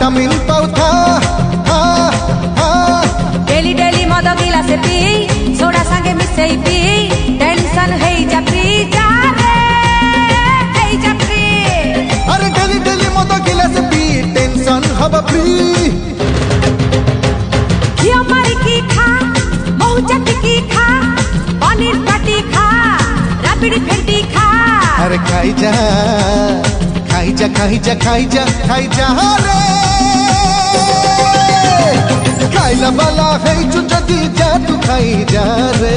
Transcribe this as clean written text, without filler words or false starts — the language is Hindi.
ভিটামিন পাউথা डेली डेली मद गिलास पी सोडा संगे मिसई पी टेंशन है जात्री जा रे है जात्री अरे डेली डेली मद गिलास पी टेंशन हवा फ्री घियो मारी की खा महू चटी की खा पनीर पाटी खा राबिड़ी फेंटी खा अरे खाई जा खाई जा खाई जा खाई जा खाई जा रे खाइला वाला है जो जदी जा तू खाई जा रे।